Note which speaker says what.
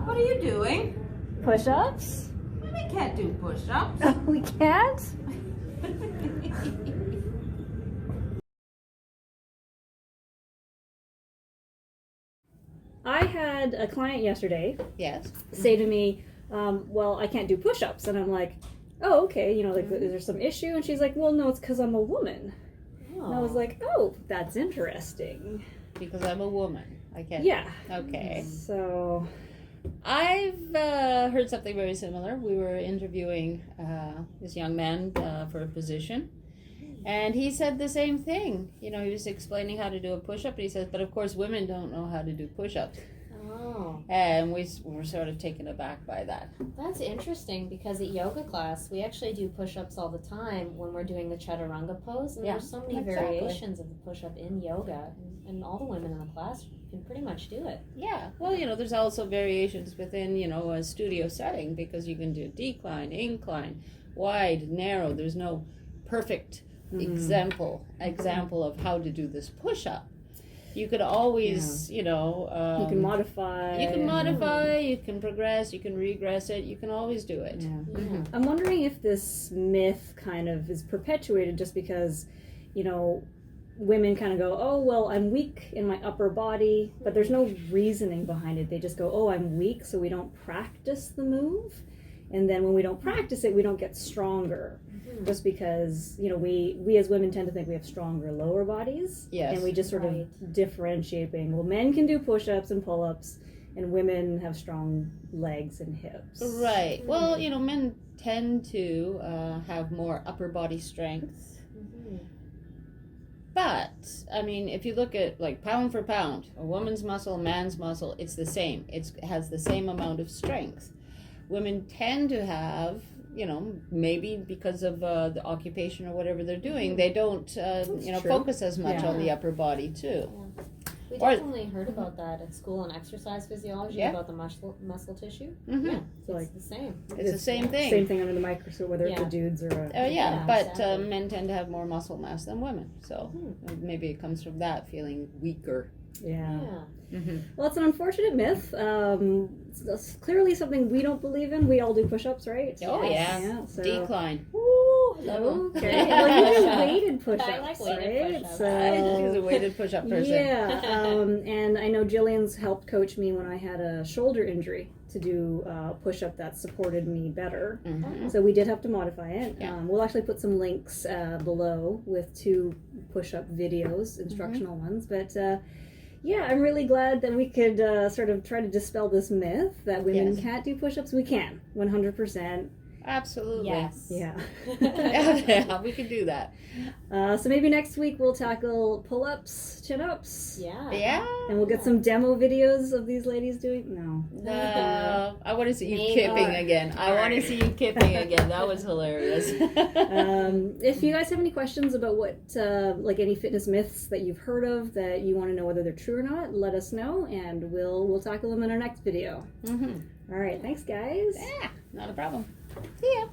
Speaker 1: What are you doing?
Speaker 2: Push-ups?
Speaker 1: We can't do push-ups.
Speaker 2: We can't? I had a client yesterday
Speaker 3: Yes.
Speaker 2: say to me, well, I can't do push-ups. And I'm like, oh, okay, like, is there some issue? And she's like, well, no, it's because I'm a woman.
Speaker 3: Oh.
Speaker 2: And I was like, oh, that's interesting.
Speaker 3: Because I'm a woman. I can't.
Speaker 2: Yeah.
Speaker 3: Okay.
Speaker 2: So
Speaker 3: I've heard something very similar. We were interviewing this young man for a position, and he said the same thing. He was explaining how to do a push-up, and he says, but of course women don't know how to do push-ups.
Speaker 4: Oh.
Speaker 3: And we were sort of taken aback by that.
Speaker 4: That's interesting because at yoga class, we actually do push-ups all the time when we're doing the chaturanga pose. And there's so many variations of the push-up in yoga, and all the women in the class can pretty much do it.
Speaker 3: Yeah. Well, there's also variations within, a studio setting, because you can do decline, incline, wide, narrow. There's no perfect example of how to do this push-up. You could always, you can
Speaker 2: modify.
Speaker 3: You can modify, you can progress, you can regress it, you can always do it.
Speaker 2: Yeah.
Speaker 3: Mm-hmm.
Speaker 2: I'm wondering if this myth kind of is perpetuated just because, women kind of go, oh, well, I'm weak in my upper body, but there's no reasoning behind it. They just go, oh, I'm weak, so we don't practice the move. And then when we don't practice it, we don't get stronger. Just because, we as women tend to think we have stronger lower bodies.
Speaker 3: Yes.
Speaker 2: And we just sort of differentiate being, well, men can do push-ups and pull-ups, and women have strong legs and hips.
Speaker 3: Right. Well, men tend to have more upper body strength. But, if you look at, like, pound for pound, a woman's muscle, a man's muscle, it's the same. It has the same amount of strength. Women tend to have, maybe because of the occupation or whatever they're doing, they don't, focus as much on the upper body, too.
Speaker 4: Yeah. We definitely heard about that at school in exercise physiology, about the muscle tissue.
Speaker 3: Mm-hmm.
Speaker 4: Yeah,
Speaker 2: So
Speaker 4: it's the same.
Speaker 3: It's the same thing.
Speaker 2: Same thing under the microscope, whether it's a dude's or a...
Speaker 3: but
Speaker 4: exactly.
Speaker 3: men tend to have more muscle mass than women. So maybe it comes from that, feeling weaker.
Speaker 2: Yeah.
Speaker 3: Mm-hmm.
Speaker 2: Well, it's an unfortunate myth. It's clearly something we don't believe in. We all do push-ups, right?
Speaker 3: Oh, yeah.
Speaker 2: So.
Speaker 3: Decline.
Speaker 2: Okay. Well, you do weighted push-ups,
Speaker 4: I like weighted
Speaker 2: right?
Speaker 4: push-ups.
Speaker 3: She's a weighted push-up person.
Speaker 2: Yeah. And I know Gillian's helped coach me when I had a shoulder injury to do a push-up that supported me better.
Speaker 3: Mm-hmm.
Speaker 2: So we did have to modify it.
Speaker 3: Yeah.
Speaker 2: We'll actually put some links below with 2 push-up videos, instructional ones. But yeah, I'm really glad that we could sort of try to dispel this myth that women can't do push-ups. We can, 100%.
Speaker 3: Absolutely.
Speaker 4: Yes.
Speaker 2: Yeah.
Speaker 3: Yeah, we can do that.
Speaker 2: So maybe next week we'll tackle pull-ups, chin-ups.
Speaker 4: Yeah.
Speaker 3: Yeah.
Speaker 2: And we'll get some demo videos of these ladies doing...
Speaker 3: No. I want to see you kipping again. I want to see you kipping again. That was hilarious.
Speaker 2: If you guys have any questions about what, like any fitness myths that you've heard of that you want to know whether they're true or not, let us know, and we'll tackle them in our next video.
Speaker 3: Mm-hmm.
Speaker 2: All right, thanks, guys.
Speaker 3: Yeah, not a problem. See ya.